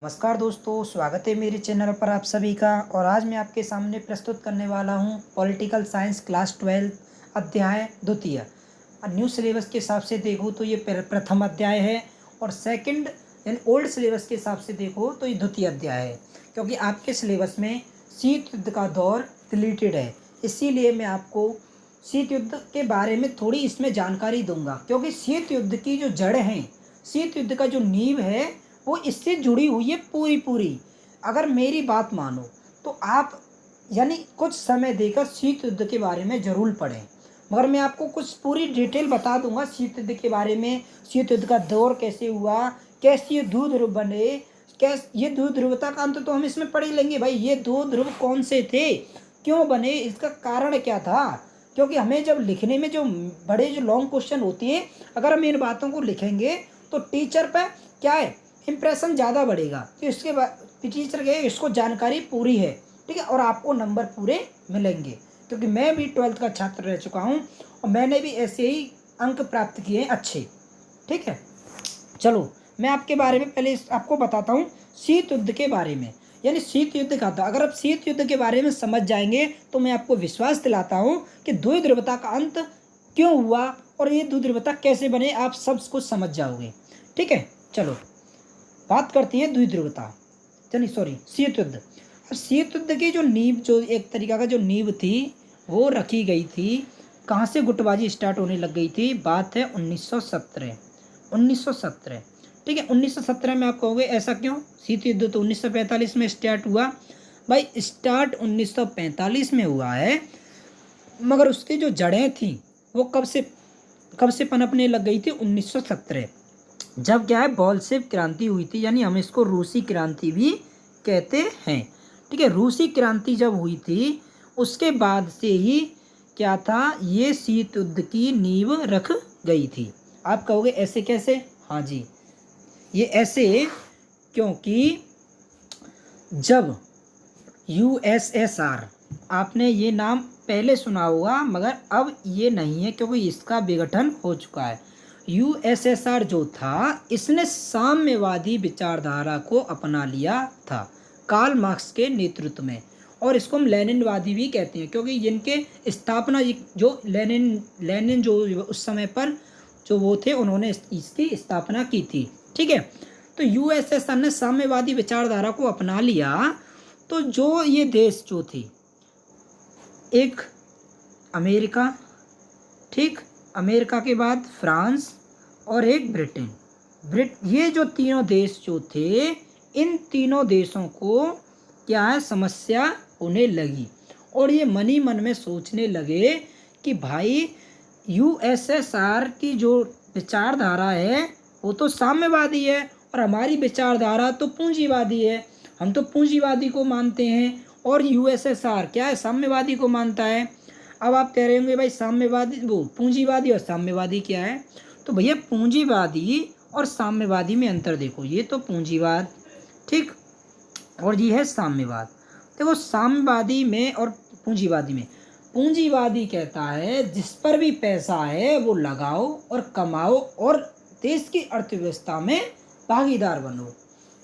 नमस्कार दोस्तों, स्वागत है मेरे चैनल पर आप सभी का। और आज मैं आपके सामने प्रस्तुत करने वाला हूं पॉलिटिकल साइंस क्लास 12 अध्याय द्वितीय। न्यू सिलेबस के हिसाब से देखो तो ये प्रथम अध्याय है, और सेकंड यानी ओल्ड सिलेबस के हिसाब से देखो तो ये द्वितीय अध्याय है, क्योंकि आपके सिलेबस में शीत युद्ध का दौर डिलीटेड है। इसीलिए मैं आपको शीत युद्ध के बारे में थोड़ी इसमें जानकारी दूंगा, क्योंकि शीत युद्ध की जो जड़ हैं, शीत युद्ध का जो नींव है वो इससे जुड़ी हुई है पूरी पूरी। अगर मेरी बात मानो तो आप यानी कुछ समय देकर शीत युद्ध के बारे में ज़रूर पढ़ें। मगर मैं आपको कुछ पूरी डिटेल बता दूंगा शीत युद्ध के बारे में। शीत युद्ध का दौर कैसे हुआ, कैसे ये दो ध्रुव बने, कैसे ये दो ध्रुवता का अंत तो हम इसमें पढ़ ही लेंगे भाई। ये दो ध्रुव कौन से थे, क्यों बने, इसका कारण क्या था। क्योंकि हमें जब लिखने में जो बड़े जो लॉन्ग क्वेश्चन होती हैं, अगर हम इन बातों को लिखेंगे तो टीचर पर क्या है इम्प्रेशन ज़्यादा बढ़ेगा कि इसके बाद टीचर के इसको जानकारी पूरी है, ठीक है, और आपको नंबर पूरे मिलेंगे। क्योंकि मैं भी 12th का छात्र रह चुका हूँ और मैंने भी ऐसे ही अंक प्राप्त किए हैं अच्छे, ठीक है। चलो मैं आपके बारे में पहले आपको बताता हूँ शीत युद्ध के बारे में। यानी शीत युद्ध का था, अगर आप शीत युद्ध के बारे में समझ जाएंगे तो मैं आपको विश्वास दिलाता हूँ कि द्विध्रुवता का अंत क्यों हुआ और ये द्विध्रुवता कैसे बने, आप सब कुछ समझ जाओगे, ठीक है। चलो बात करती है द्विध्रुवता, चलिए सॉरी शीत युद्ध। अब शीत युद्ध की जो नींव, जो एक तरीका का जो नींव थी वो रखी गई थी। कहाँ से गुटबाजी स्टार्ट होने लग गई थी, बात है 1917। 1917, ठीक है। 1917 में आप कहोगे ऐसा क्यों, शीत युद्ध तो 1945 में स्टार्ट हुआ। भाई स्टार्ट 1945 में हुआ है, मगर उसकी जो जड़ें थी वो कब से पनपने लग गई थी, 1917। जब क्या है बोल्शेविक क्रांति हुई थी, यानी हम इसको रूसी क्रांति भी कहते हैं, ठीक है। रूसी क्रांति जब हुई थी उसके बाद से ही क्या था, ये शीत युद्ध की नींव रख गई थी। आप कहोगे ऐसे कैसे, हाँ जी ये ऐसे क्योंकि जब यूएसएसआर, आपने ये नाम पहले सुना होगा मगर अब ये नहीं है क्योंकि इसका विघटन हो चुका है। यूएसएसआर जो था इसने साम्यवादी विचारधारा को अपना लिया था कार्ल मार्क्स के नेतृत्व में, और इसको हम लेनिनवादी भी कहते हैं क्योंकि जिनके स्थापना जो लेनिन जो उस समय पर जो वो थे उन्होंने इसकी स्थापना की थी, ठीक है। तो यूएसएसआर ने साम्यवादी विचारधारा को अपना लिया। तो जो ये देश जो थी, एक अमेरिका, ठीक, अमेरिका के बाद फ्रांस और एक ब्रिटेन। ये जो तीनों देश जो थे, इन तीनों देशों को क्या है समस्या होने लगी, और ये मन ही मन में सोचने लगे कि भाई यूएसएसआर की जो विचारधारा है वो तो साम्यवादी है और हमारी विचारधारा तो पूंजीवादी है। हम तो पूंजीवादी को मानते हैं और यूएसएसआर क्या है साम्यवादी को मानता है। अब आप कह रहे होंगे भाई साम्यवादी, वो पूंजीवादी और साम्यवादी क्या है, तो भैया पूंजीवादी और साम्यवादी में अंतर देखो। ये तो पूंजीवाद, ठीक, और ये है साम्यवाद। देखो साम्यवादी में और पूंजीवादी में, पूंजीवादी कहता है जिस पर भी पैसा है वो लगाओ और कमाओ और देश की अर्थव्यवस्था में भागीदार बनो।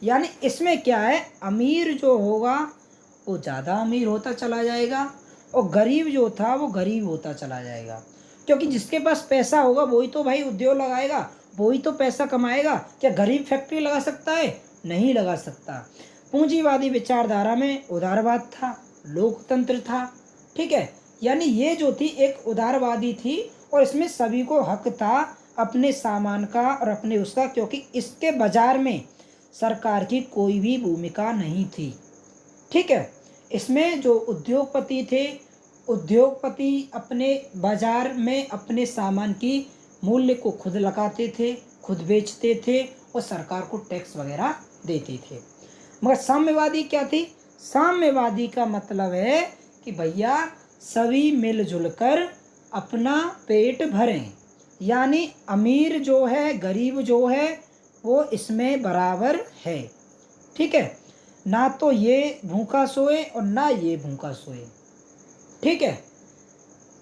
यानी इसमें क्या है, अमीर जो होगा वो ज़्यादा अमीर होता चला जाएगा और गरीब जो था वो गरीब होता चला जाएगा, क्योंकि जिसके पास पैसा होगा वही तो भाई उद्योग लगाएगा, वही तो पैसा कमाएगा। क्या गरीब फैक्ट्री लगा सकता है, नहीं लगा सकता। पूंजीवादी विचारधारा में उदारवाद था, लोकतंत्र था, ठीक है। यानी ये जो थी एक उदारवादी थी और इसमें सभी को हक था अपने सामान का और अपने उसका, क्योंकि इसके बाजार में सरकार की कोई भी भूमिका नहीं थी, ठीक है। इसमें जो उद्योगपति थे, उद्योगपति अपने बाजार में अपने सामान की मूल्य को खुद लगाते थे, खुद बेचते थे और सरकार को टैक्स वगैरह देते थे। मगर साम्यवादी क्या थी, साम्यवादी का मतलब है कि भैया सभी मिलजुल कर अपना पेट भरें, यानी अमीर जो है गरीब जो है वो इसमें बराबर है, ठीक है। ना तो ये भूखा सोए और ना ये भूखा सोए, ठीक है।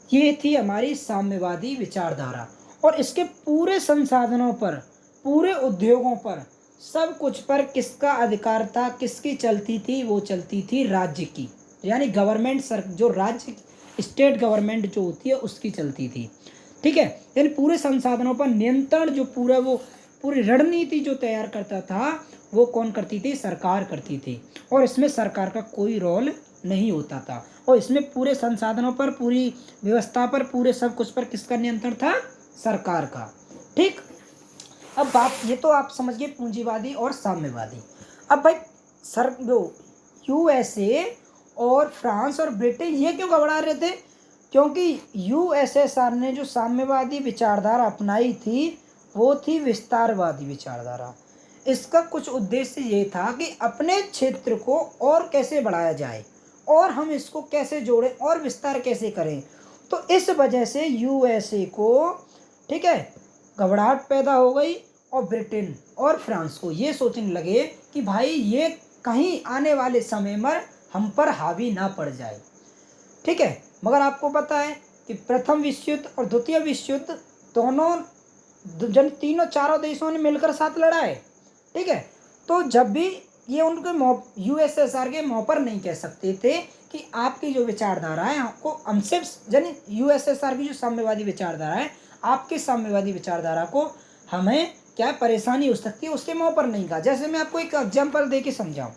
ये थी हमारी साम्यवादी विचारधारा, और इसके पूरे संसाधनों पर, पूरे उद्योगों पर सब कुछ पर किसका अधिकार था, किसकी चलती थी, वो चलती थी राज्य की, यानी गवर्नमेंट जो राज्य स्टेट गवर्नमेंट जो होती है उसकी चलती थी। ठीक है, यानी पूरे संसाधनों पर नियंत्रण जो पूरा वो पूरी रणनीति जो तैयार करता था वो कौन करती थी, सरकार करती थी। और इसमें सरकार का कोई रोल नहीं होता था, और इसमें पूरे संसाधनों पर, पूरी व्यवस्था पर, पूरे सब कुछ पर किसका नियंत्रण था, सरकार का। ठीक, अब बात ये तो आप समझ गए पूंजीवादी और साम्यवादी। अब भाई सर जो यूएसए और फ्रांस और ब्रिटेन ये क्यों घबरा रहे थे, क्योंकि यूएसएसआर ने जो साम्यवादी विचारधारा अपनाई थी वो थी विस्तारवादी विचारधारा। इसका कुछ उद्देश्य ये था कि अपने क्षेत्र को और कैसे बढ़ाया जाए और हम इसको कैसे जोड़ें और विस्तार कैसे करें। तो इस वजह से यूएसए को, ठीक है, घबराहट पैदा हो गई, और ब्रिटेन और फ्रांस को ये सोचने लगे कि भाई ये कहीं आने वाले समय में हम पर हावी ना पड़ जाए। ठीक है, मगर आपको पता है कि प्रथम विश्व युद्ध और द्वितीय विश्व युद्ध दोनों तीनों चारों देशों ने मिलकर साथ लड़ा है। ठीक है, तो जब भी ये उनके यूएसएसआर के मुँह पर नहीं कह सकते थे कि आपकी जो विचारधारा है आपको हमसे, यानी यूएसएसआर की जो साम्यवादी विचारधारा है, आपकी साम्यवादी विचारधारा को हमें क्या परेशानी हो सकती है, उसके मुँह पर नहीं कहा। जैसे मैं आपको एक एग्जाम्पल दे के समझाऊँ,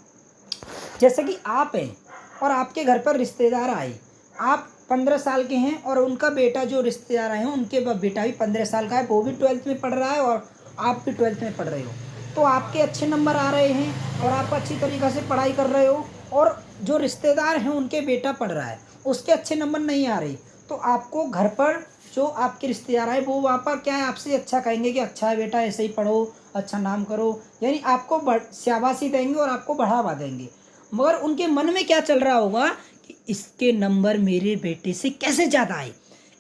जैसे कि आप हैं और आपके घर पर रिश्तेदार आए, आप 15 साल के हैं और उनका बेटा जो रिश्तेदार आए हैं उनके बेटा भी 15 साल का है, वो भी 12th में पढ़ रहा है और आप भी 12th में पढ़ रहे हो। तो आपके अच्छे नंबर आ रहे हैं और आप अच्छी तरीक़े से पढ़ाई कर रहे हो, और जो रिश्तेदार हैं उनके बेटा पढ़ रहा है, उसके अच्छे नंबर नहीं आ रहे, तो आपको घर पर जो आपके रिश्तेदार आए वो वहाँ पर क्या है, आपसे अच्छा कहेंगे कि अच्छा है बेटा, ऐसे ही पढ़ो, अच्छा नाम करो, यानी आपको शाबाशी देंगे और आपको बढ़ावा देंगे। मगर उनके मन में क्या चल रहा होगा कि इसके नंबर मेरे बेटे से कैसे ज़्यादा आए,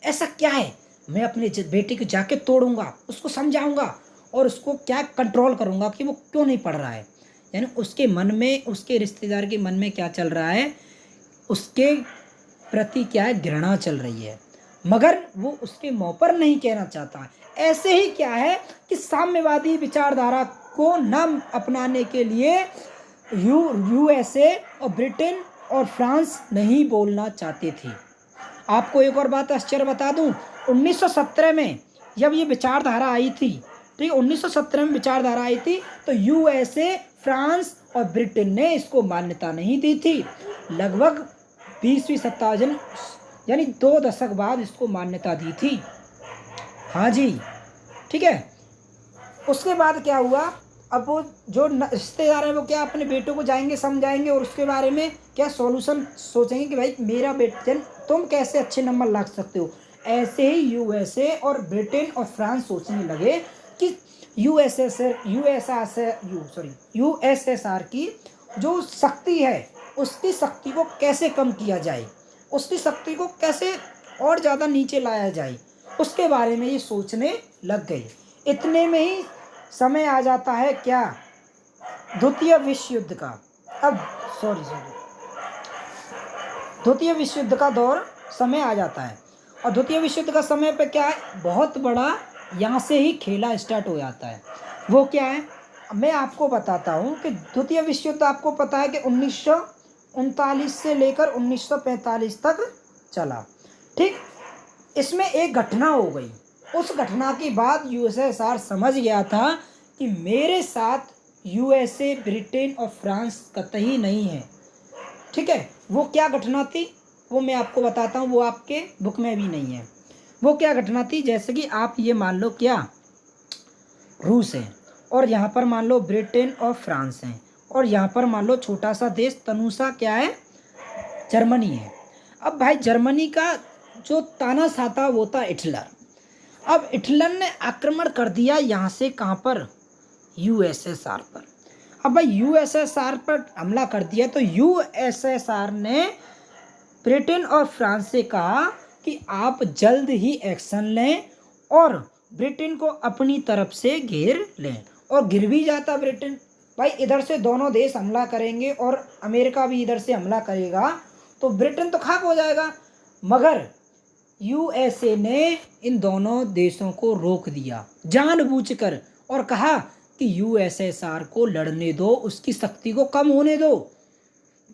ऐसा क्या है, मैं अपने बेटे को जाके तोड़ूंगा, उसको समझाऊंगा और उसको क्या कंट्रोल करूंगा कि वो क्यों नहीं पढ़ रहा है। यानी उसके मन में, उसके रिश्तेदार के मन में क्या चल रहा है, उसके प्रति क्या है, घृणा चल रही है, मगर वो उसके मुंह पर नहीं कहना चाहता। ऐसे ही क्या है कि साम्यवादी विचारधारा को न अपनाने के लिए यूएसए और ब्रिटेन और फ्रांस नहीं बोलना चाहते थे। आपको एक और बात आश्चर्य बता दूं, 1917 में जब ये विचारधारा आई थी, ठीक है, 1917 में विचारधारा आई थी, तो यूएसए, फ्रांस और ब्रिटेन ने इसको मान्यता नहीं दी थी। लगभग 20वीं शताब्दी यानी 2 दशक बाद इसको मान्यता दी थी। हाँ जी, ठीक है। उसके बाद क्या हुआ, अब वो जो रिश्तेदार हैं वो क्या अपने बेटों को जाएंगे, समझाएंगे और उसके बारे में क्या सॉल्यूशन सोचेंगे कि भाई मेरा बेटा, तुम कैसे अच्छे नंबर ला सकते हो। ऐसे ही यूएसए और ब्रिटेन और फ्रांस सोचने लगे कि यूएसएसआर की जो शक्ति है उसकी शक्ति को कैसे कम किया जाए, उसकी शक्ति को कैसे और ज़्यादा नीचे लाया जाए, उसके बारे में ये सोचने लग गए। इतने में ही समय आ जाता है क्या, द्वितीय विश्व युद्ध का। अब द्वितीय विश्व युद्ध का दौर समय आ जाता है, और द्वितीय विश्व युद्ध का समय पे क्या है, बहुत बड़ा यहाँ से ही खेला स्टार्ट हो जाता है। वो क्या है, मैं आपको बताता हूँ कि द्वितीय विश्व युद्ध आपको पता है कि 1939 से लेकर 1945 तक चला। ठीक, इसमें एक घटना हो गई, उस घटना के बाद यूएसएसआर समझ गया था कि मेरे साथ यूएसए, ब्रिटेन और फ्रांस कतई नहीं है। ठीक है, वो क्या घटना थी वो मैं आपको बताता हूँ, वो आपके बुक में भी नहीं है। वो क्या घटना थी, जैसे कि आप ये मान लो क्या, रूस है और यहाँ पर मान लो ब्रिटेन और फ्रांस हैं, और यहाँ पर मान लो छोटा सा देश तनुसा क्या है, जर्मनी है। अब भाई जर्मनी का जो तानाशाह था वो था हिटलर। अब हिटलर ने आक्रमण कर दिया यहाँ से, कहाँ पर, यूएसएसआर पर। अब भाई यूएसएसआर पर हमला कर दिया, तो यूएसएसआर ने ब्रिटेन और फ्रांस से कहा कि आप जल्द ही एक्शन लें और ब्रिटेन को अपनी तरफ से घेर लें। और घिर भी जाता ब्रिटेन, भाई इधर से दोनों देश हमला करेंगे और अमेरिका भी इधर से हमला करेगा तो ब्रिटेन तो खाक हो जाएगा। मगर यूएसए ने इन दोनों देशों को रोक दिया जानबूझकर और कहा कि यूएसएसआर को लड़ने दो, उसकी शक्ति को कम होने दो,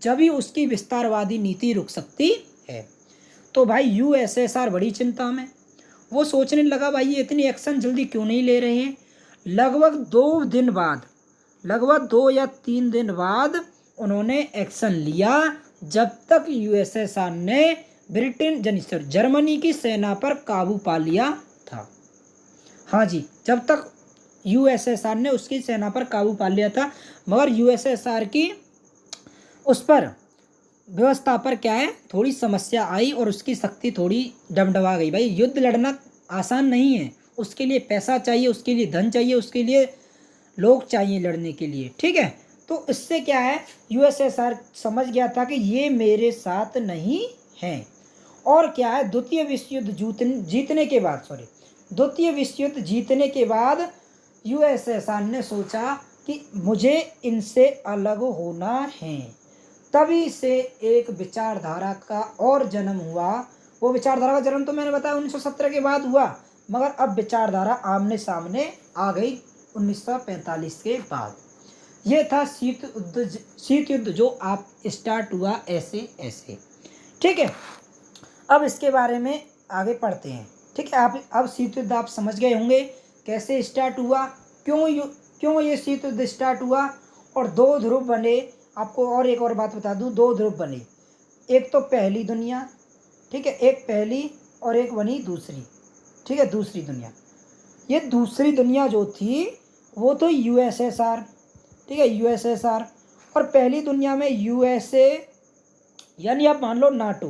जब ही उसकी विस्तारवादी नीति रुक सकती है। तो भाई यूएसएसआर बड़ी चिंता में, वो सोचने लगा भाई ये इतनी एक्शन जल्दी क्यों नहीं ले रहे हैं। लगभग 2 दिन बाद, लगभग 2 या 3 दिन बाद उन्होंने एक्शन लिया, जब तक यूएसएसआर ने ब्रिटेन जर्मनी की सेना पर काबू पा लिया था। हाँ जी, जब तक यूएसएसआर ने उसकी सेना पर काबू पा लिया था, मगर यूएसएसआर की उस पर व्यवस्था पर क्या है, थोड़ी समस्या आई और उसकी शक्ति थोड़ी डमडमा गई। भाई युद्ध लड़ना आसान नहीं है, उसके लिए पैसा चाहिए, उसके लिए धन चाहिए, उसके लिए लोग चाहिए लड़ने के लिए, ठीक है। तो इससे क्या है, यूएसएसआर समझ गया था कि ये मेरे साथ नहीं है। और क्या है, द्वितीय विश्व युद्ध जीतने के बाद, द्वितीय विश्व युद्ध जीतने के बाद यूएसएसआर ने सोचा कि मुझे इनसे अलग होना है। तभी से एक विचारधारा का और जन्म हुआ। वो विचारधारा का जन्म तो मैंने बताया 1917 के बाद हुआ, मगर अब विचारधारा आमने सामने आ गई 1945 के बाद। ये था शीत युद्ध जो आप स्टार्ट हुआ ऐसे ऐसे, ठीक है। अब इसके बारे में आगे पढ़ते हैं, ठीक है। आप अब शीत युद्ध आप समझ गए होंगे कैसे स्टार्ट हुआ, क्यों ये शीत युद्ध स्टार्ट हुआ, और 2 ध्रुव बने। आपको और एक और बात बता दूं, 2 ध्रुव बने, एक तो पहली दुनिया, ठीक है, एक पहली और एक बनी दूसरी, ठीक है, दूसरी दुनिया। ये दूसरी दुनिया जो थी वो तो यूएसएसआर, ठीक है, यूएसएसआर, और पहली दुनिया में यूएसए, यानी आप मान लो नाटो,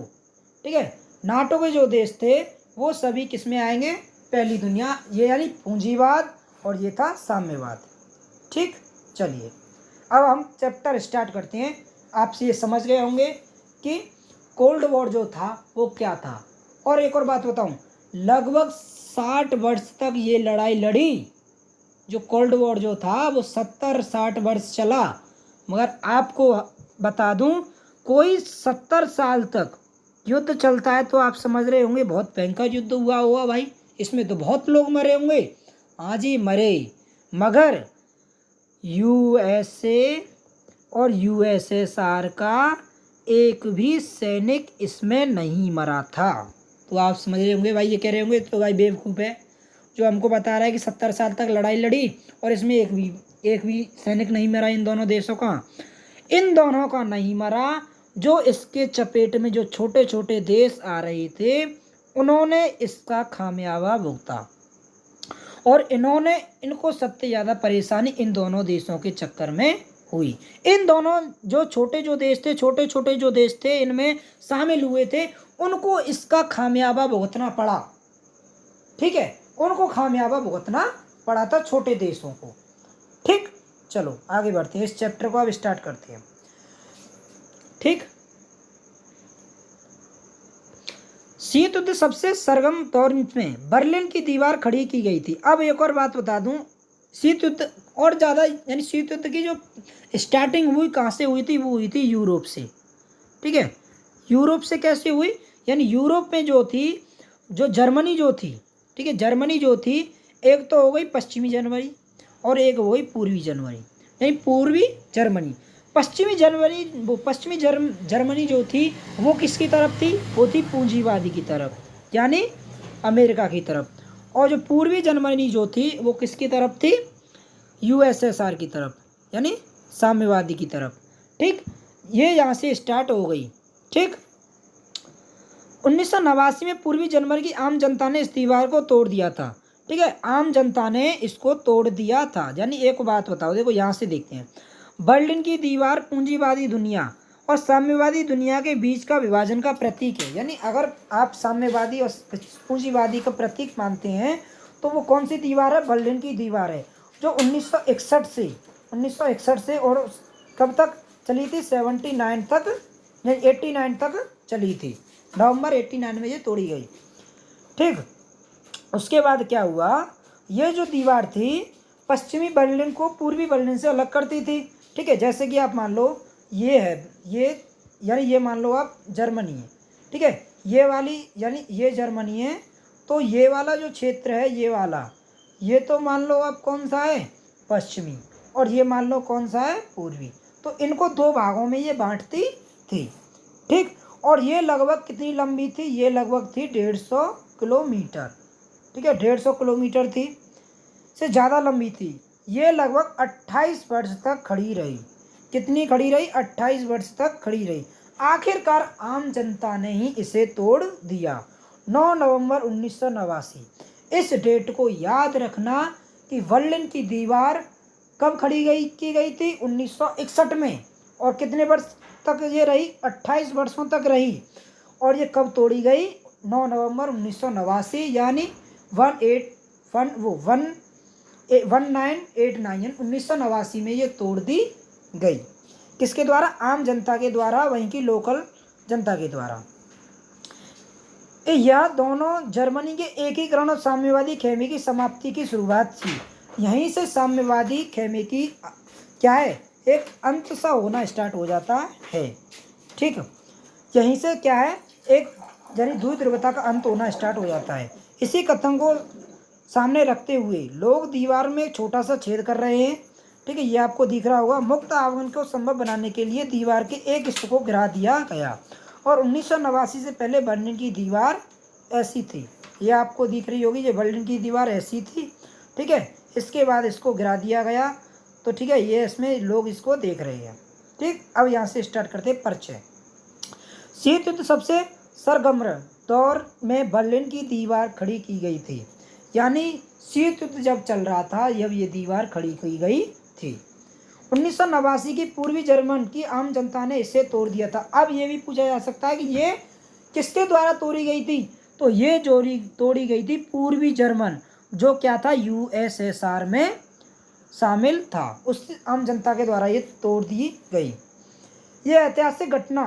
ठीक है। नाटो के जो देश थे वो सभी किस में आएंगे, पहली दुनिया, ये यानी पूंजीवाद, और ये था साम्यवाद, ठीक। चलिए अब हम चैप्टर स्टार्ट करते हैं। आपसे ये समझ गए होंगे कि कोल्ड वॉर जो था वो क्या था। और एक और बात बताऊं, लगभग 60 वर्ष तक ये लड़ाई लड़ी। जो कोल्ड वॉर जो था वो 70-60 वर्ष चला, मगर आपको बता दूं कोई 70 साल तक युद्ध चलता है तो आप समझ रहे होंगे बहुत भयंकर युद्ध हुआ होगा भाई, इसमें तो बहुत लोग मरे होंगे। हाँ जी मरे, मगर यूएसए और यूएसएसआर का एक भी सैनिक इसमें नहीं मरा था। तो आप समझ रहे होंगे भाई, ये कह रहे होंगे तो भाई बेवकूफ़ है जो हमको बता रहा है कि 70 साल तक लड़ाई लड़ी और इसमें एक भी सैनिक नहीं मरा इन दोनों देशों का। इन दोनों का नहीं मरा, जो इसके चपेट में जो छोटे छोटे देश आ रहे थे उन्होंने इसका खामियाजा भुगता, और इनको सबसे ज़्यादा परेशानी इन दोनों देशों के चक्कर में हुई। इन दोनों जो छोटे जो देश थे इनमें शामिल हुए थे, उनको इसका खामियाजा भुगतना पड़ा, ठीक है, उनको खामियाजा भुगतना पड़ा था छोटे देशों को, ठीक। चलो आगे बढ़ते हैं, इस चैप्टर को अब स्टार्ट करते हैं, ठीक। शीत युद्ध सबसे सरगम दौर में बर्लिन की दीवार खड़ी की गई थी। अब एक और बात बता दूं, शीत युद्ध और ज़्यादा, यानी शीत युद्ध की जो स्टार्टिंग हुई कहाँ से हुई थी, वो हुई थी यूरोप से, ठीक है। यूरोप से कैसे हुई, यानी यूरोप में जो थी, जो जर्मनी जो थी, ठीक है, जर्मनी जो थी, एक तो हो गई पश्चिमी जर्मनी और एक हो गई पूर्वी जर्मनी, यानी पूर्वी जर्मनी। पश्चिमी जर्मनी जो थी वो किसकी तरफ थी, वो थी पूंजीवादी की तरफ, यानी अमेरिका की तरफ। और जो पूर्वी जर्मनी जो थी वो किसकी तरफ थी, यूएसएसआर की तरफ, यानी साम्यवादी की तरफ, ठीक। ये यहाँ से स्टार्ट हो गई, ठीक। 1989 में पूर्वी जर्मनी की आम जनता ने इस दीवार को तोड़ दिया था, ठीक है, आम जनता ने इसको तोड़ दिया था। यानी एक बात बताओ, देखो यहाँ से देखते हैं, बर्लिन की दीवार पूंजीवादी दुनिया और साम्यवादी दुनिया के बीच का विभाजन का प्रतीक है। यानी अगर आप साम्यवादी और पूंजीवादी का प्रतीक मानते हैं तो वो कौन सी दीवार है, बर्लिन की दीवार है, जो 1961 से और कब तक चली थी, 79 तक, नहीं 89 तक चली थी, नवंबर 89 में ये तोड़ी गई, ठीक। उसके बाद क्या हुआ, ये जो दीवार थी पश्चिमी बर्लिन को पूर्वी बर्लिन से अलग करती थी, ठीक है। जैसे कि आप मान लो ये है, ये यानी ये मान लो आप जर्मनी है, ठीक है, ये वाली यानी ये जर्मनी है, तो ये वाला जो क्षेत्र है, ये वाला, ये तो मान लो आप कौन सा है, पश्चिमी, और ये मान लो कौन सा है, पूर्वी। तो इनको दो भागों में ये बांटती थी, ठीक। और ये लगभग कितनी लंबी थी, ये लगभग थी 150 किलोमीटर, ठीक है, 150 किलोमीटर थी, से ज़्यादा लंबी थी। ये लगभग 28 वर्ष तक खड़ी रही। कितनी खड़ी रही, 28 वर्ष तक खड़ी रही। आखिरकार आम जनता ने ही इसे तोड़ दिया, 9 नवंबर 1989। इस डेट को याद रखना कि बर्लिन की दीवार कब की गई थी, 1961 में। और कितने वर्ष तक ये रही, 28 वर्षों तक रही। और ये कब तोड़ी गई, 9 नवंबर 1989, यानी 1989 में ये तोड़ दी गई। किसके द्वारा, आम जनता के द्वारा, वहीं की लोकल जनता के द्वारा। यह दोनों जर्मनी के एकीकरण और साम्यवादी खेमे की समाप्ति की शुरुआत थी। यहीं से साम्यवादी खेमे की क्या है, एक अंत सा होना स्टार्ट हो जाता है, ठीक। यहीं से क्या है, एक यानी द्वि ध्रुवता का अंत होना स्टार्ट हो जाता है। इसी कथन को सामने रखते हुए लोग दीवार में छोटा सा छेद कर रहे हैं, ठीक है, ये आपको दिख रहा होगा। मुक्त आगमन को संभव बनाने के लिए दीवार के एक हिस्से को गिरा दिया गया। और 1989 से पहले बर्लिन की दीवार ऐसी थी, ये आपको दिख रही होगी, ये बर्लिन की दीवार ऐसी थी, ठीक है। इसके बाद इसको गिरा दिया गया, तो ठीक है, ये इसमें लोग इसको देख रहे हैं, ठीक। अब यहाँ से स्टार्ट करते हैं परिचय। शीत युद्ध सबसे सरगर्म दौर में बर्लिन की दीवार खड़ी की गई थी, यानी शीत युद्ध जब चल रहा था, जब ये दीवार खड़ी की गई थी। 1989 की पूर्वी जर्मन की आम जनता ने इसे तोड़ दिया था। अब ये भी पूछा जा सकता है कि ये किसके द्वारा तोड़ी गई थी, तो ये तोड़ी गई थी पूर्वी जर्मन, जो क्या था, यूएसएसआर में शामिल था, उस आम जनता के द्वारा ये तोड़ दी गई। यह ऐतिहासिक घटना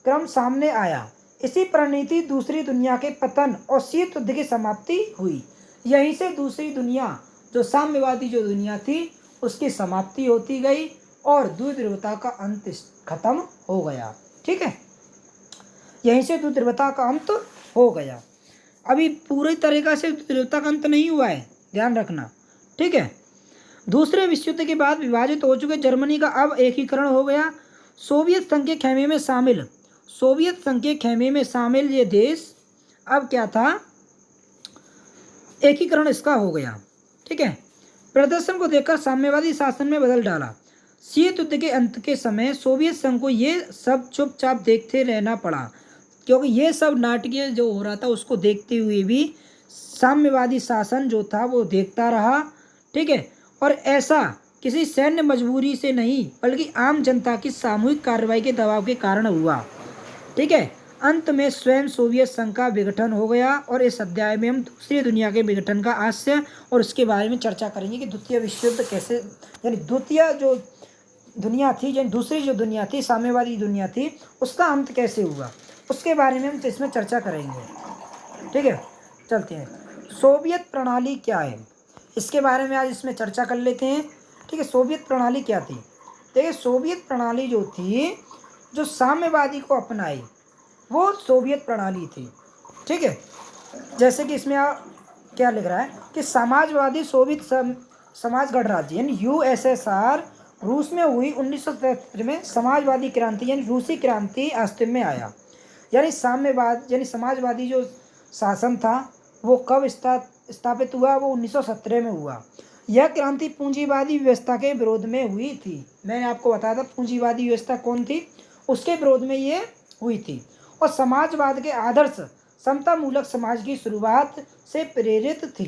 क्रम सामने आया। इसी परिणति दूसरी दुनिया के पतन और शीत युद्ध की समाप्ति हुई। यहीं से दूसरी दुनिया, जो साम्यवादी जो दुनिया थी, उसकी समाप्ति होती गई और द्विध्रुवता का अंत खत्म हो गया, ठीक है। यहीं से द्विध्रुवता का अंत हो गया। अभी पूरी तरीक़ा से द्विध्रुवता का अंत नहीं हुआ है, ध्यान रखना, ठीक है। दूसरे विश्व युद्ध के बाद विभाजित हो चुके जर्मनी का अब एकीकरण हो गया। सोवियत संघ के खेमे में शामिल ये देश अब क्या था, एकीकरण इसका हो गया, ठीक है। प्रदर्शन को देखकर साम्यवादी शासन में बदल डाला। शीत युद्ध के अंत के समय सोवियत संघ को ये सब चुपचाप देखते रहना पड़ा, क्योंकि ये सब नाटकीय जो हो रहा था उसको देखते हुए भी साम्यवादी शासन जो था वो देखता रहा, ठीक है। और ऐसा किसी सैन्य मजबूरी से नहीं, बल्कि आम जनता की सामूहिक कार्रवाई के दबाव के कारण हुआ, ठीक है। अंत में स्वयं सोवियत संघ का विघटन हो गया। और इस अध्याय में हम दूसरी दुनिया के विघटन का आशय और उसके बारे में चर्चा करेंगे कि द्वितीय विश्व युद्ध कैसे, यानी द्वितीय जो दुनिया थी, यानी दूसरी जो दुनिया थी, साम्यवादी दुनिया थी, उसका अंत कैसे हुआ, उसके बारे में हम इसमें चर्चा करेंगे, ठीक है। चलते हैं, सोवियत प्रणाली क्या है, इसके बारे में आज इसमें चर्चा कर लेते हैं, ठीक है। सोवियत प्रणाली क्या थी, देखिए सोवियत प्रणाली जो थी, जो साम्यवादी को अपनाई, वो सोवियत प्रणाली थी, ठीक है। जैसे कि इसमें क्या लिख रहा है कि समाजवादी सोवियत समाज गणराज्य यानी यूएसएसआर रूस में हुई 1973 में समाजवादी क्रांति यानी रूसी क्रांति अस्तित्व में आया। यानी साम्यवाद यानी समाजवादी जो शासन था वो कब स्थापित हुआ, वो 1917 में हुआ। यह क्रांति पूंजीवादी व्यवस्था के विरोध में हुई थी। मैंने आपको बताया था पूंजीवादी व्यवस्था कौन थी, उसके विरोध में ये हुई थी। और समाजवाद के आदर्श समतामूलक समाज की शुरुआत से प्रेरित थी,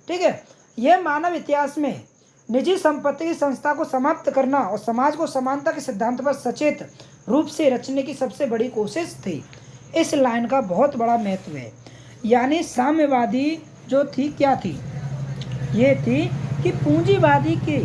ठीक है। यह मानव इतिहास में निजी संपत्ति की संस्था को समाप्त करना और समाज को समानता के सिद्धांत पर सचेत रूप से रचने की सबसे बड़ी कोशिश थी। इस लाइन का बहुत बड़ा महत्व है। यानी साम्यवादी जो थी क्या थी, ये थी कि पूंजीवादी की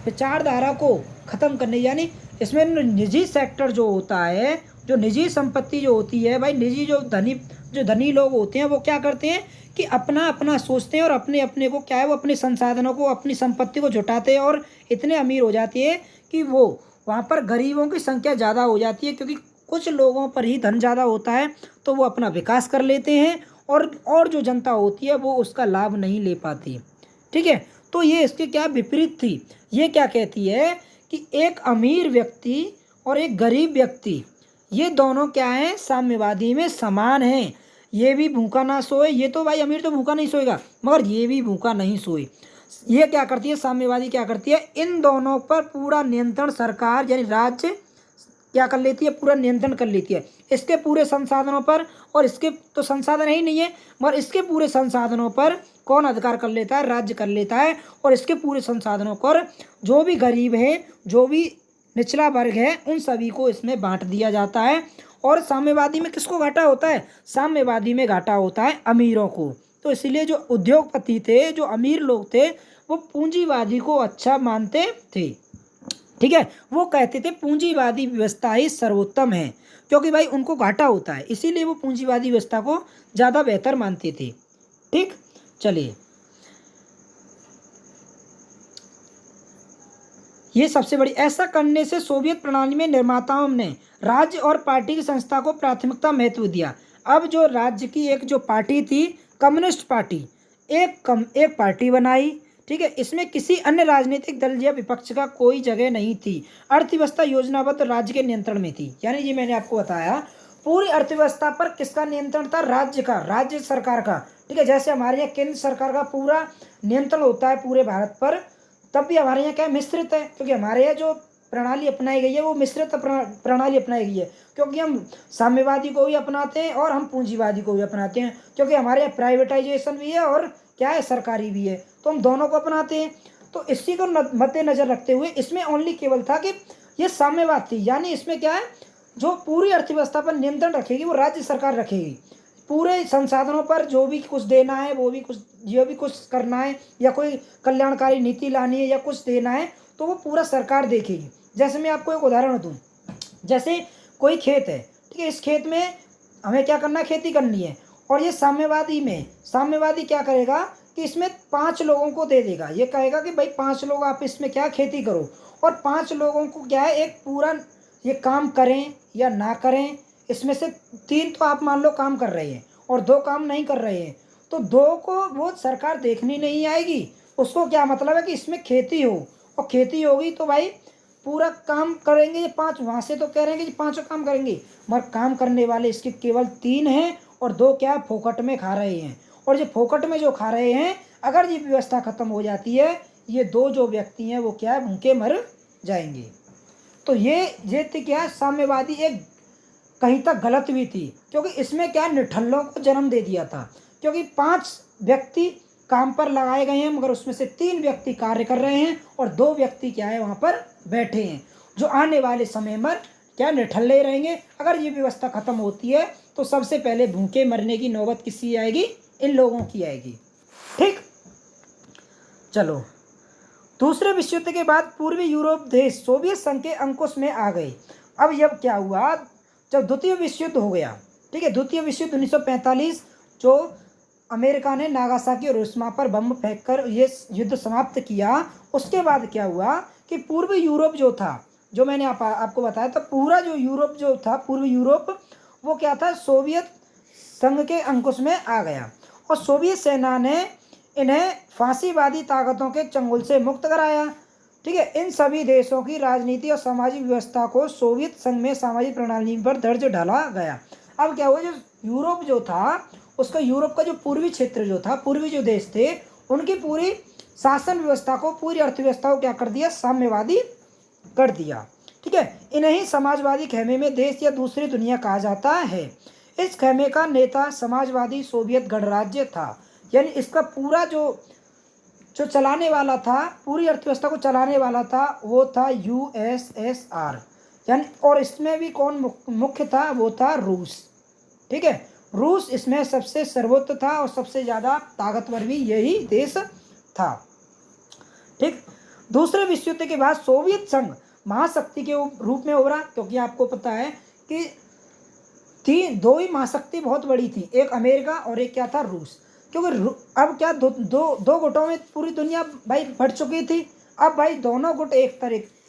विचारधारा को ख़त्म करने, यानी इसमें निजी सेक्टर जो होता है, जो निजी संपत्ति जो होती है भाई, निजी जो धनी लोग होते हैं वो क्या करते हैं कि अपना अपना सोचते हैं और अपने अपने को क्या है, वो अपने संसाधनों को, अपनी संपत्ति को जुटाते हैं और इतने अमीर हो जाती है कि वो वहाँ पर गरीबों की संख्या ज़्यादा हो जाती है, क्योंकि कुछ लोगों पर ही धन ज़्यादा होता है तो वो अपना विकास कर लेते हैं और जो जनता होती है वो उसका लाभ नहीं ले पाती, ठीक है। तो ये इसके क्या विपरीत थी। ये क्या कहती है कि एक अमीर व्यक्ति और एक गरीब व्यक्ति, ये दोनों क्या हैं, साम्यवादी में समान हैं। ये भी भूखा ना सोए, ये तो भाई अमीर तो भूखा नहीं सोएगा, मगर ये भी भूखा नहीं सोए। ये क्या करती है, साम्यवादी क्या करती है, इन दोनों पर पूरा नियंत्रण सरकार यानी राज्य क्या कर लेती है, पूरा नियंत्रण कर लेती है इसके पूरे संसाधनों पर। और इसके तो संसाधन ही नहीं है, मगर इसके पूरे संसाधनों पर कौन अधिकार कर लेता है, राज्य कर लेता है। और इसके पूरे संसाधनों पर जो भी गरीब है, जो भी निचला वर्ग है, उन सभी को इसमें बांट दिया जाता है। और साम्यवादी में किसको घाटा होता है, साम्यवादी में घाटा होता है अमीरों को। तो इसलिए जो उद्योगपति थे, जो अमीर लोग थे, वो पूंजीवादी को अच्छा मानते थे। ठीक है, वो कहते थे पूंजीवादी व्यवस्था ही सर्वोत्तम है, क्योंकि भाई उनको घाटा होता है, इसीलिए वो पूंजीवादी व्यवस्था को ज़्यादा बेहतर मानते थे। ठीक, चलिए, ये सबसे बड़ी, ऐसा करने से सोवियत प्रणाली में निर्माताओं ने राज्य और पार्टी की संस्था को प्राथमिकता महत्व दिया। अब जो राज्य की एक जो पार्टी थी, कम्युनिस्ट पार्टी, एक पार्टी बनाई। ठीक है, इसमें किसी अन्य राजनीतिक दल या विपक्ष का कोई जगह नहीं थी। अर्थव्यवस्था योजनाबद्ध राज्य के नियंत्रण में थी। यानी ये मैंने आपको बताया, पूरी अर्थव्यवस्था पर किसका नियंत्रण था, राज्य का, राज्य सरकार का। ठीक है, जैसे हमारे यहाँ केंद्र सरकार का पूरा नियंत्रण होता है पूरे भारत पर, तब भी हमारे यहाँ क्या है, मिश्रित है, क्योंकि हमारे यहाँ जो प्रणाली अपनाई गई है वो मिश्रित प्रणाली अपनाई गई है, क्योंकि हम साम्यवादी को भी अपनाते हैं और हम पूंजीवादी को भी अपनाते हैं, क्योंकि हमारे यहाँ प्राइवेटाइजेशन भी है और क्या है, सरकारी भी है, तो हम दोनों को अपनाते हैं। तो इसी को मद्देनजर रखते हुए इसमें ओनली केवल था कि ये साम्यवाद थी, यानी इसमें क्या है, जो पूरी अर्थव्यवस्था पर नियंत्रण रखेगी वो राज्य सरकार रखेगी। पूरे संसाधनों पर जो भी कुछ देना है, वो भी कुछ, जो भी कुछ करना है, या कोई कल्याणकारी नीति लानी है या कुछ देना है, तो वो पूरा सरकार देखेगी। जैसे मैं आपको एक उदाहरण दूं, जैसे कोई खेत है, ठीक है, इस खेत में हमें क्या करना है, खेती करनी है, और ये साम्यवादी क्या करेगा कि इसमें 5 लोगों को दे देगा। ये कहेगा कि भाई 5 लोग आप इसमें क्या खेती करो, और 5 लोगों को क्या है, एक पूरा ये काम करें या ना करें, इसमें से 3 तो आप मान लो काम कर रहे हैं और 2 काम नहीं कर रहे हैं, तो 2 को वो सरकार देखनी नहीं आएगी। उसको क्या मतलब है कि इसमें खेती हो, और खेती होगी तो भाई पूरा काम करेंगे ये 5, वहाँ से तो कह रहे हैं कि 5 काम करेंगे, मगर काम करने वाले इसके केवल 3 हैं, और 2 क्या फोकट में खा रहे हैं। और ये फोकट में जो खा रहे हैं, अगर ये व्यवस्था खत्म हो जाती है, ये 2 जो व्यक्ति हैं वो क्या है, भूखे मर जाएंगे। तो ये थी क्या, साम्यवादी एक कहीं तक गलत भी थी, क्योंकि इसमें क्या निठल्लों को जन्म दे दिया था, क्योंकि 5 व्यक्ति काम पर लगाए गए हैं, मगर उसमें से 3 व्यक्ति कार्य कर रहे हैं और 2 व्यक्ति क्या है वहाँ पर बैठे हैं, जो आने वाले समय में क्या निठल्ले रहेंगे। अगर ये व्यवस्था खत्म होती है तो सबसे पहले भूखे मरने की नौबत किसकी आएगी, इन लोगों की आएगी। ठीक, चलो, दूसरे विश्व युद्ध के बाद पूर्वी यूरोप देश सोवियत संघ के अंकुश में आ गए। अब जब क्या हुआ, जब द्वितीय विश्व युद्ध हो गया, ठीक है, द्वितीय विश्व युद्ध 1945, जो अमेरिका ने नागासाकी और हिरोशिमा पर बम फेंककर ये युद्ध समाप्त किया, उसके बाद क्या हुआ कि पूर्वी यूरोप जो था, जो मैंने आपको बताया था, पूरा जो यूरोप जो था, पूर्वी यूरोप, वो क्या था, सोवियत संघ के अंकुश में आ गया। और सोवियत सेना ने इन्हें फांसीवादी ताकतों के चंगुल से मुक्त कराया। ठीक है, इन सभी देशों की राजनीति और सामाजिक व्यवस्था को सोवियत संघ में सामाजिक प्रणाली पर दर्ज डाला गया। अब क्या हुआ, जो यूरोप जो था, उसका यूरोप का जो पूर्वी क्षेत्र जो था, पूर्वी जो देश थे, उनकी पूरी शासन व्यवस्था को, पूरी अर्थव्यवस्था को क्या कर दिया, साम्यवादी कर दिया। ठीक है, इन्हें समाजवादी खेमे में देश या दूसरी दुनिया कहा जाता है। इस खेमे का नेता समाजवादी सोवियत गणराज्य था, यानी इसका पूरा जो चलाने वाला था, पूरी अर्थव्यवस्था को चलाने वाला था, वो था यूएसएसआर, यानी, और इसमें भी कौन मुख्य था, वो था रूस। ठीक है, रूस इसमें सबसे सर्वोच्च था और सबसे ज़्यादा ताकतवर भी यही देश था। ठीक, दूसरे विश्व युद्ध के बाद सोवियत संघ महाशक्ति के रूप में उभरा, क्योंकि आपको पता है कि 2 ही महाशक्ति बहुत बड़ी थी, एक अमेरिका और एक क्या था, रूस। क्योंकि अब क्या दो गुटों में पूरी दुनिया भाई बढ़ चुकी थी। अब भाई दोनों गुट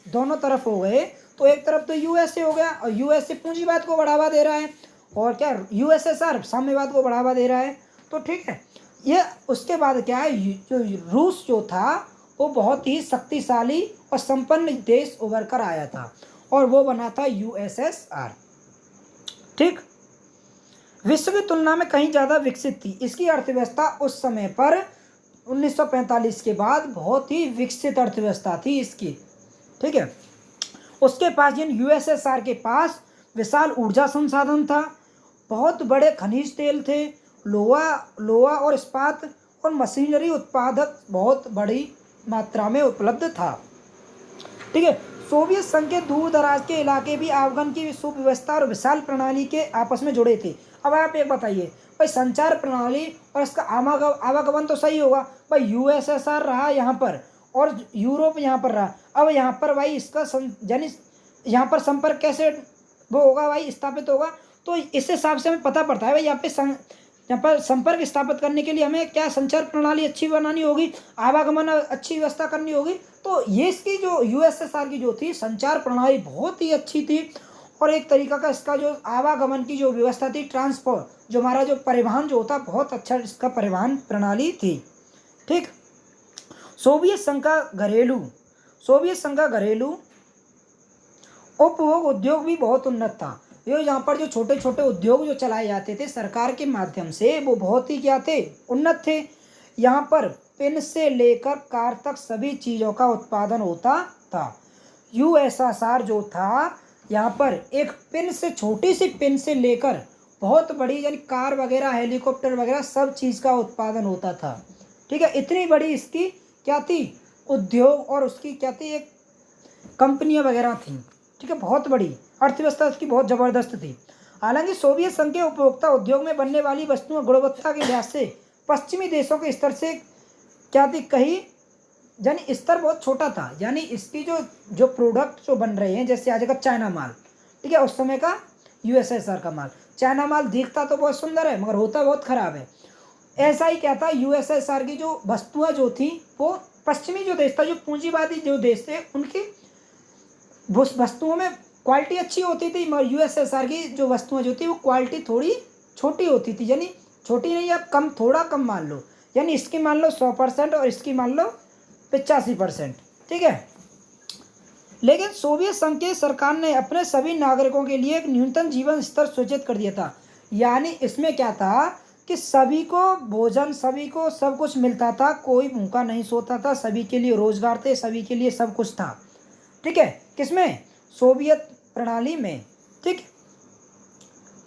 दोनों तरफ हो गए, तो एक तरफ तो यूएसए हो गया, और यूएसए पूंजीवाद को बढ़ावा दे रहा है, और क्या यूएसएसआर साम्यवाद को बढ़ावा दे रहा है। तो ठीक है, ये उसके बाद क्या है, जो रूस जो था वो बहुत ही शक्तिशाली और संपन्न देश उभर कर आया था, और वो बना था यूएसएसआर। ठीक, विश्व की तुलना में कहीं ज़्यादा विकसित थी। इसकी अर्थव्यवस्था उस समय पर 1945 के बाद बहुत ही विकसित अर्थव्यवस्था थी इसकी। ठीक है, उसके पास यानी यूएसएसआर के पास विशाल ऊर्जा संसाधन था, बहुत बड़े खनिज तेल थे, लोहा और इस्पात और मशीनरी उत्पादक बहुत बड़ी मात्रा में उपलब्ध था। ठीक है, सोवियत संघ के दूर दराज के इलाके भी अफगान की सुव्यवस्था और विशाल प्रणाली के आपस में जुड़े थे। अब आप एक बताइए भाई, संचार प्रणाली और इसका आवागमन तो सही होगा भाई, यूएसएसआर रहा यहाँ पर और यूरोप यहाँ पर रहा। अब यहाँ पर भाई इसका यानी यहाँ पर संपर्क कैसे वो होगा भाई, स्थापित होगा। तो इस हिसाब से हमें पता पड़ता है भाई यहाँ पर संपर्क स्थापित करने के लिए हमें क्या संचार प्रणाली अच्छी बनानी होगी, आवागमन अच्छी व्यवस्था करनी होगी। तो ये इसकी जो यूएसएसआर की जो थी संचार प्रणाली बहुत ही अच्छी थी, और एक तरीका का इसका जो आवागमन की जो व्यवस्था थी, ट्रांसपोर्ट जो हमारा जो परिवहन जो होता बहुत अच्छा इसका परिवहन प्रणाली थी। ठीक, सोवियत संघ का घरेलू उपभोग उद्योग भी बहुत उन्नत था। ये यहाँ पर जो छोटे छोटे उद्योग जो चलाए जाते थे सरकार के माध्यम से, वो बहुत ही क्या थे, उन्नत थे। यहाँ पर पेन से लेकर कार तक सभी चीज़ों का उत्पादन होता था। यूएसएसआर जो था यहाँ पर एक पेन से, छोटी सी पेन से लेकर बहुत बड़ी यानी कार वगैरह, हेलीकॉप्टर वगैरह सब चीज़ का उत्पादन होता था। ठीक है, इतनी बड़ी इसकी क्या थी, उद्योग, और उसकी क्या थी, एक कंपनियां वगैरह थी। ठीक है, बहुत बड़ी अर्थव्यवस्था उसकी बहुत ज़बरदस्त थी। हालांकि सोवियत संघ के उपभोक्ता उद्योग में बनने वाली वस्तुओं गुणवत्ता के लिहाज से पश्चिमी देशों के स्तर से क्या थी, कहीं यानी स्तर बहुत छोटा था। यानी इसकी जो प्रोडक्ट जो बन रहे हैं, जैसे आज का चाइना माल, ठीक है, उस समय का यूएसएसआर का माल, चाइना माल दिखता तो बहुत सुंदर है मगर होता बहुत ख़राब है। ऐसा ही क्या था, यूएसएसआर की जो वस्तुएं जो थी वो पश्चिमी जो देश था, जो पूंजीवादी जो देश थे, उनकी वस्तुओं में क्वालिटी अच्छी होती थी, मगर यूएसएसआर की जो वस्तुएं जो थी वो क्वालिटी थोड़ी छोटी होती थी। यानी छोटी नहीं, आप कम, थोड़ा कम मान लो, यानी इसकी मान लो 100% और इसकी मान लो 85%। ठीक है, लेकिन सोवियत संघ की सरकार ने अपने सभी नागरिकों के लिए एक न्यूनतम जीवन स्तर सुनिश्चित कर दिया था। यानी इसमें क्या था कि सभी को भोजन, सभी को सब कुछ मिलता था, कोई भूखा नहीं सोता था, सभी के लिए रोजगार थे, सभी के लिए सब कुछ था। ठीक है, किसमें, सोवियत प्रणाली में। ठीक,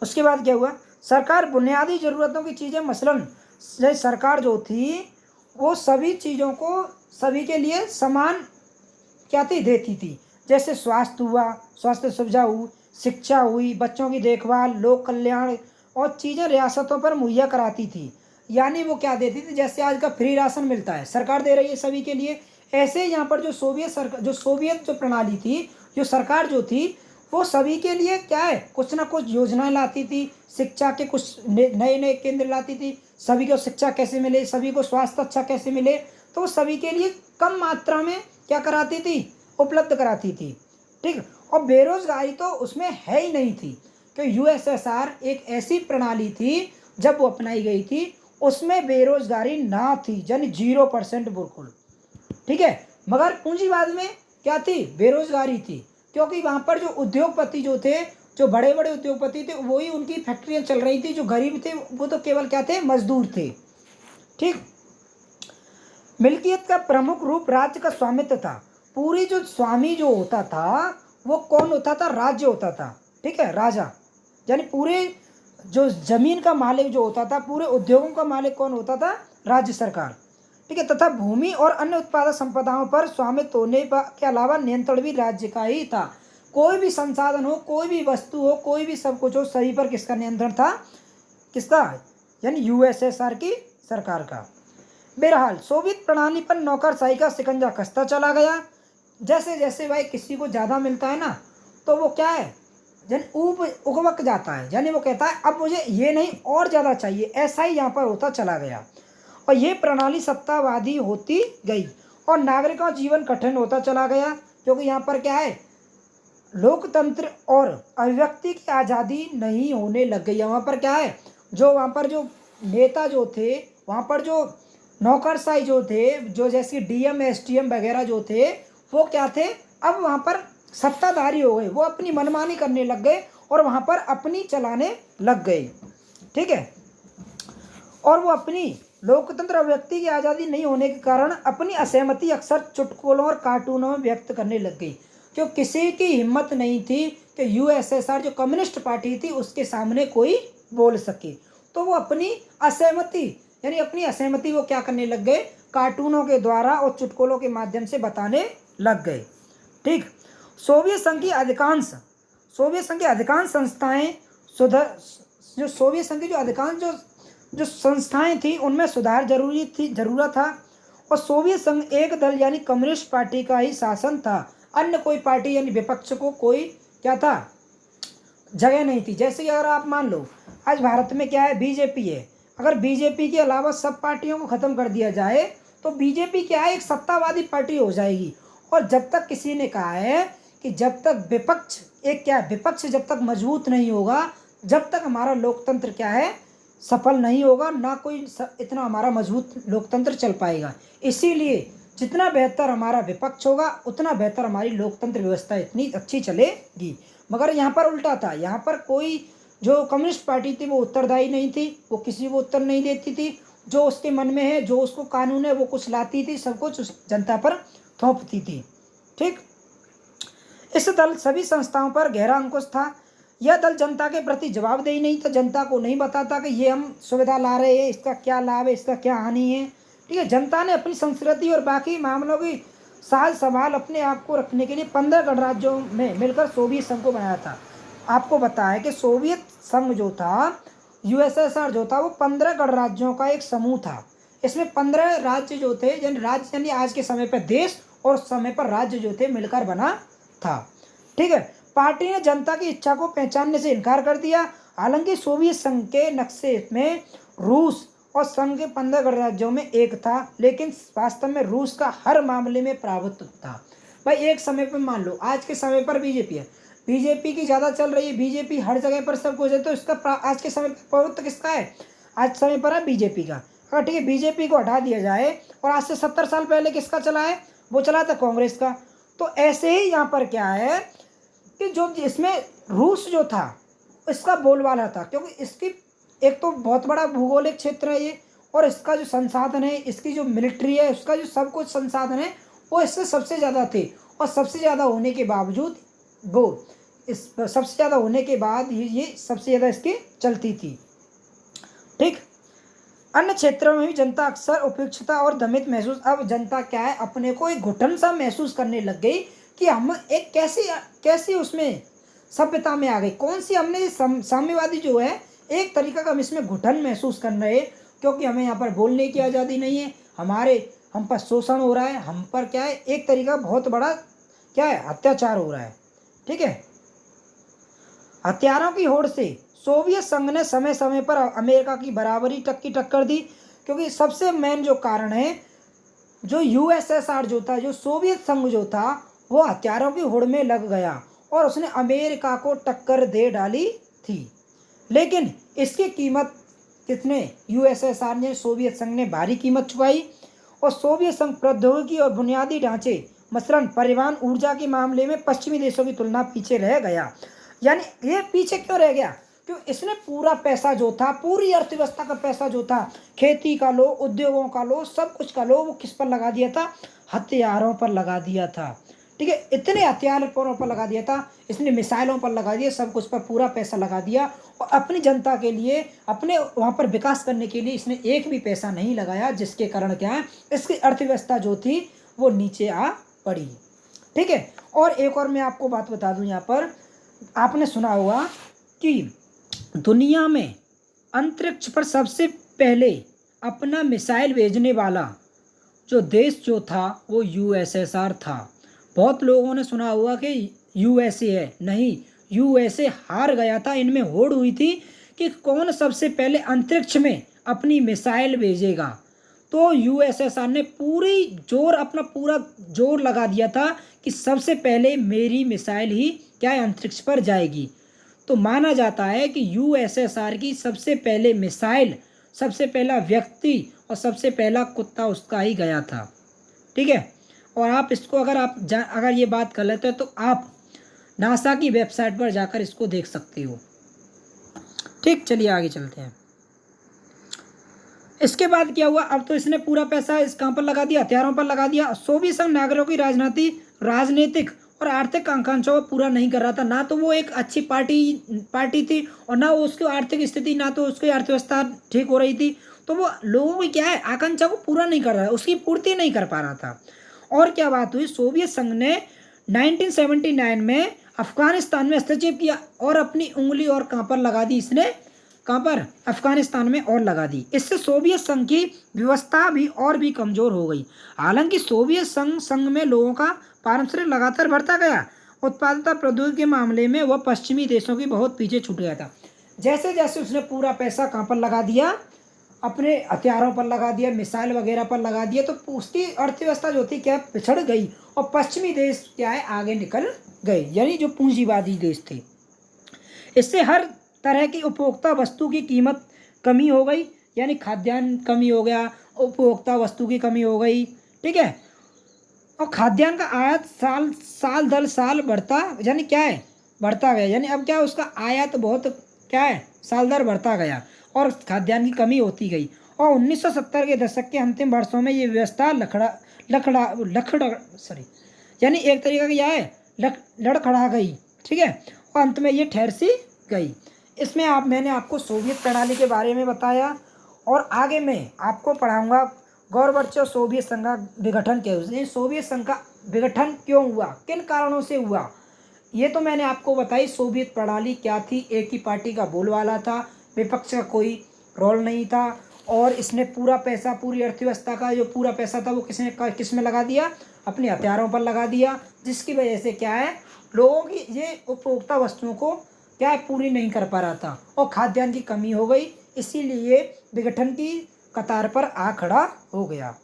उसके बाद क्या हुआ, सरकार बुनियादी ज़रूरतों की चीज़ें, मसलन सरकार जो थी वो सभी चीज़ों को सभी के लिए समान क्या थी, देती थी। जैसे स्वास्थ्य हुआ, स्वास्थ्य सुविधा हुई, शिक्षा हुई, बच्चों की देखभाल, लोक कल्याण और चीज़ें रियासतों पर मुहैया कराती थी। यानी वो क्या देती थी, जैसे आज का फ्री राशन मिलता है, सरकार दे रही है सभी के लिए। ऐसे यहाँ पर जो सोवियत जो प्रणाली थी, जो सरकार जो थी वो सभी के लिए क्या है, कुछ ना कुछ योजनाएं लाती थी, शिक्षा के कुछ नए नए केंद्र लाती थी, सभी को शिक्षा कैसे मिले, सभी को स्वास्थ्य अच्छा कैसे मिले, तो वो सभी के लिए कम मात्रा में क्या कराती थी, उपलब्ध कराती थी। ठीक, और बेरोजगारी तो उसमें है ही नहीं थी, क्योंकि यूएसएसआर एक ऐसी प्रणाली थी जब वो अपनाई गई थी उसमें बेरोजगारी ना थी, यानी 0% बिल्कुल। ठीक है, मगर पूंजीवाद में क्या थी, बेरोजगारी थी, क्योंकि वहाँ पर जो उद्योगपति जो थे, जो बड़े बड़े उद्योगपति थे, वही उनकी फैक्ट्रियाँ चल रही थी, जो गरीब थे वो तो केवल क्या थे, मजदूर थे। ठीक, मिल्कियत का प्रमुख रूप राज्य का स्वामित्व था। पूरी जो स्वामी जो होता था वो कौन होता था, राज्य होता था। ठीक है, राजा, यानी पूरे जो जमीन का मालिक जो होता था, पूरे उद्योगों का मालिक कौन होता था, राज्य सरकार। ठीक है, तथा भूमि और अन्य उत्पादक संपदाओं पर स्वामित्व होने के अलावा नियंत्रण भी राज्य का ही था। कोई भी संसाधन हो, कोई भी वस्तु हो, कोई भी सब कुछ हो, सभी पर किसका नियंत्रण था, किसका, यानी यूएसएसआर की सरकार का। बहरहाल सोवियत प्रणाली पर नौकरशाही का शिकंजा कसता चला गया। जैसे जैसे भाई किसी को ज़्यादा मिलता है ना, तो वो क्या है, यानी उगवक जाता है, यानी वो कहता है अब मुझे ये नहीं और ज़्यादा चाहिए। ऐसा ही यहाँ पर होता चला गया और ये प्रणाली सत्तावादी होती गई और नागरिकों का जीवन कठिन होता चला गया, क्योंकि यहाँ पर क्या है, लोकतंत्र और अभिव्यक्ति की आज़ादी नहीं होने लग गई। वहाँ पर क्या है, जो वहाँ पर जो नेता जो थे, वहाँ पर जो नौकरशाही जो थे, जो जैसे डीएम एसडीएम वगैरह जो थे, वो क्या थे, अब वहाँ पर सत्ताधारी हो गए, वो अपनी मनमानी करने लग गए और वहाँ पर अपनी चलाने लग गए। ठीक है, और वो अपनी लोकतंत्र अभिव्यक्ति की आज़ादी नहीं होने के कारण अपनी असहमति अक्सर चुटकुलों और कार्टूनों में व्यक्त करने लग गई, क्यों किसी की हिम्मत नहीं थी कि यूएसएसआर जो कम्युनिस्ट पार्टी थी उसके सामने कोई बोल सके। तो वो अपनी असहमति, यानी अपनी असहमति वो क्या करने लग गए, कार्टूनों के द्वारा और चुटकुलों के माध्यम से बताने लग गए। ठीक, सोवियत संघ की अधिकांश संस्थाएं सुधार, जो सोवियत संघ की जो अधिकांश जो संस्थाएं थी उनमें सुधार जरूरत था। और सोवियत संघ एक दल यानी कम्युनिस्ट पार्टी का ही शासन था, अन्य कोई पार्टी यानी विपक्ष को कोई क्या था, जगह नहीं थी। जैसे कि अगर आप मान लो आज भारत में क्या है, बीजेपी है, अगर बीजेपी के अलावा सब पार्टियों को ख़त्म कर दिया जाए तो बीजेपी क्या है, एक सत्तावादी पार्टी हो जाएगी। और जब तक किसी ने कहा है कि जब तक विपक्ष, एक क्या है, विपक्ष जब तक मजबूत नहीं होगा, जब तक हमारा लोकतंत्र क्या है, सफल नहीं होगा, ना कोई इतना हमारा मजबूत लोकतंत्र चल पाएगा। इसीलिए जितना बेहतर हमारा विपक्ष होगा उतना बेहतर हमारी लोकतंत्र व्यवस्था इतनी अच्छी चलेगी। मगर यहाँ पर उल्टा था, यहाँ पर कोई जो कम्युनिस्ट पार्टी थी वो उत्तरदायी नहीं थी, वो किसी को उत्तर नहीं देती थी, जो उसके मन में है, जो उसको कानून है वो कुछ लाती थी, सब कुछ उस जनता पर थोपती थी। ठीक, इस दल सभी संस्थाओं पर गहरा अंकुश था। यह दल जनता के प्रति जवाबदेही नहीं था, जनता को नहीं बताता कि ये हम सुविधा ला रहे हैं, इसका क्या लाभ है, इसका क्या हानि है। ठीक है, जनता ने अपनी संस्कृति और बाकी मामलों की साज संभाल अपने आप को रखने के लिए 15 गणराज्यों में मिलकर सोवियत संघ को बनाया था। आपको बताया कि सोवियत संघ जो था, यूएसएसआर जो था, वो 15 गणराज्यों का एक समूह था। इसमें 15 राज्य जो थे, यानी आज के समय पर देश और उस समय पर राज्य जो थे मिलकर बना था। ठीक है, पार्टी ने जनता की इच्छा को पहचानने से इनकार कर दिया। हालांकि सोवियत संघ के नक्शे में रूस और संघ के 15 गणराज्यों में एक था, लेकिन वास्तव में रूस का हर मामले में प्रभुत्व था। भाई एक समय पर मान लो आज के समय पर बीजेपी है, बीजेपी की ज़्यादा चल रही है, बीजेपी हर जगह पर सब कुछ है, तो इसका आज के समय पर प्रभुत्व किसका है, आज समय पर है बीजेपी का। अगर ठीक है बीजेपी को हटा दिया जाए और आज से 70 साल पहले किसका चला है, वो चला था कांग्रेस का। तो ऐसे ही यहाँ पर क्या है कि जो इसमें रूस जो था इसका बोलबाला था, क्योंकि इसकी एक तो बहुत बड़ा भूगोलिक क्षेत्र है ये, और इसका जो संसाधन है, इसकी जो मिलिट्री है, उसका जो सब कुछ संसाधन है वो इससे सबसे ज़्यादा थे। और सबसे ज़्यादा होने के बावजूद वो इस सबसे ज़्यादा होने के बाद ये सबसे ज़्यादा इसकी चलती थी। ठीक, अन्य क्षेत्रों में भी जनता अक्सर उपेक्षिता और दमित महसूस, अब जनता क्या है, अपने को एक घुटन सा महसूस करने लग गई कि हम एक कैसी उसमें सभ्यता में आ गई, कौन सी हमने साम्यवादी जो है एक तरीका का हम इसमें घुटन महसूस कर रहे हैं, क्योंकि हमें यहाँ पर बोलने की आज़ादी नहीं है, हम पर शोषण हो रहा है, हम पर क्या है एक तरीका बहुत बड़ा क्या है अत्याचार हो रहा है। ठीक है, हथियारों की होड़ से सोवियत संघ ने समय समय पर अमेरिका की बराबरी टक्कर दी, क्योंकि सबसे मेन जो कारण है, जो यूएसएसआर जो था, जो सोवियत संघ जो था, वो हथियारों की होड़ में लग गया और उसने अमेरिका को टक्कर दे डाली थी। लेकिन इसकी कीमत किसने, यूएसएसआर ने, सोवियत संघ ने भारी कीमत चुकाई। और सोवियत संघ प्रौद्योगिकी और बुनियादी ढांचे मसलन परिवहन ऊर्जा के मामले में पश्चिमी देशों की तुलना पीछे रह गया। यानी ये पीछे क्यों रह गया, क्यों इसने पूरा पैसा जो था, पूरी अर्थव्यवस्था का पैसा जो था, खेती का लो, उद्योगों का लो, सब कुछ का लो, वो किस पर लगा दिया था, हथियारों पर लगा दिया था। ठीक है, इतने हथियारों पर लगा दिया था, इसने मिसाइलों पर लगा दिया, सब कुछ पर पूरा पैसा लगा दिया। और अपनी जनता के लिए, अपने वहाँ पर विकास करने के लिए इसने एक भी पैसा नहीं लगाया, जिसके कारण क्या है, इसकी अर्थव्यवस्था जो थी वो नीचे आ पड़ी। ठीक है, और एक और मैं आपको बात बता दूं, यहाँ पर आपने सुना होगा कि दुनिया में अंतरिक्ष पर सबसे पहले अपना मिसाइल भेजने वाला जो देश जो था वो यूएसएसआर था। बहुत लोगों ने सुना होगा कि यूएसए है, नहीं, यूएसए हार गया था। इनमें होड़ हुई थी कि कौन सबसे पहले अंतरिक्ष में अपनी मिसाइल भेजेगा, तो यूएसएसआर ने अपना पूरा जोर लगा दिया था कि सबसे पहले मेरी मिसाइल ही क्या है अंतरिक्ष पर जाएगी। तो माना जाता है कि यूएसएसआर की सबसे पहले मिसाइल, सबसे पहला व्यक्ति और सबसे पहला कुत्ता उसका ही गया था। ठीक है, और आप इसको अगर ये बात कर लेते हो तो आप नासा की वेबसाइट पर जाकर इसको देख सकते हो। ठीक, चलिए आगे चलते हैं। इसके बाद क्या हुआ, अब तो इसने पूरा पैसा इस काम पर लगा दिया, हथियारों पर लगा दिया। सोवियत संघ नागरिकों की राजनीतिक और आर्थिक आकांक्षाओं को पूरा नहीं कर रहा था। ना तो वो एक अच्छी पार्टी थी, और ना वो उसकी आर्थिक स्थिति, ना तो उसकी अर्थव्यवस्था ठीक हो रही थी। तो वो लोगों की क्या है, आकांक्षा को पूरा नहीं कर रहा है, उसकी पूर्ति नहीं कर पा रहा था। और क्या बात हुई, सोवियत संघ ने 1979 में अफगानिस्तान में हस्तक्षेप किया और अपनी उंगली और कहाँ पर लगा दी इसने, कहाँ पर, अफगानिस्तान में और लगा दी। इससे सोवियत संघ की व्यवस्था भी और भी कमजोर हो गई। हालांकि सोवियत संघ में लोगों का पारस्परिक लगातार बढ़ता गया। उत्पादकता प्रौद्योगिकी के मामले में वह पश्चिमी देशों की बहुत पीछे छूट गया था। जैसे जैसे उसने पूरा पैसा कहाँ पर लगा दिया, अपने हथियारों पर लगा दिया, मिसाइल वगैरह पर लगा दिया, तो उसकी अर्थव्यवस्था जो थी क्या, पिछड़ गई, और पश्चिमी देश क्या है, आगे निकल गए, यानी जो पूंजीवादी देश थे। इससे हर तरह की उपभोक्ता वस्तु की कीमत कमी हो गई, यानी खाद्यान्न कमी हो गया, उपभोक्ता वस्तु की कमी हो गई। ठीक है, और खाद्यान्न का आयात साल दर साल बढ़ता, यानी क्या है, बढ़ता गया। यानी अब क्या है, उसका आयात बहुत क्या है, साल दर बढ़ता गया, और खाद्यान्न की कमी होती गई। और 1970 के दशक के अंतिम वर्षों में ये व्यवस्था लखड़ा सॉरी यानी एक तरीका का क्या है, लड़खड़ा गई। ठीक है, और अंत में ये ठहर सी गई। इसमें मैंने आपको सोवियत प्रणाली के बारे में बताया, और आगे मैं आपको पढ़ाऊंगा गौरवर्चस्व सोवियत संघ का विघटन क्या, सोवियत संघ का विघटन क्यों हुआ, किन कारणों से हुआ, ये तो मैंने आपको बताई। सोवियत प्रणाली क्या थी, एक ही पार्टी का बोलबाला था, विपक्ष का कोई रोल नहीं था, और इसने पूरा पैसा, पूरी अर्थव्यवस्था का जो पूरा पैसा था वो किस में लगा दिया, अपने हथियारों पर लगा दिया, जिसकी वजह से क्या है, लोगों की ये उपभोक्ता वस्तुओं को क्या है, पूरी नहीं कर पा रहा था, और खाद्यान्न की कमी हो गई, इसीलिए विघटन की कतार पर आ खड़ा हो गया।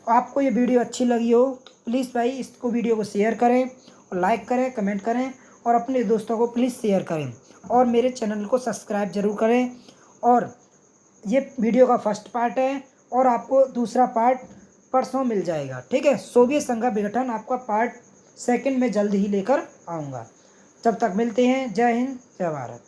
आपको ये वीडियो अच्छी लगी हो तो प्लीज़ भाई इसको, वीडियो को शेयर करें और लाइक करें, कमेंट करें, और अपने दोस्तों को प्लीज़ शेयर करें, और मेरे चैनल को सब्सक्राइब जरूर करें। और ये वीडियो का फर्स्ट पार्ट है, और आपको दूसरा पार्ट परसों मिल जाएगा। ठीक है, सोवियत संघ का विघटन आपका पार्ट सेकंड में जल्द ही लेकर आऊँगा। जब तक मिलते हैं, जय हिंद, जय भारत।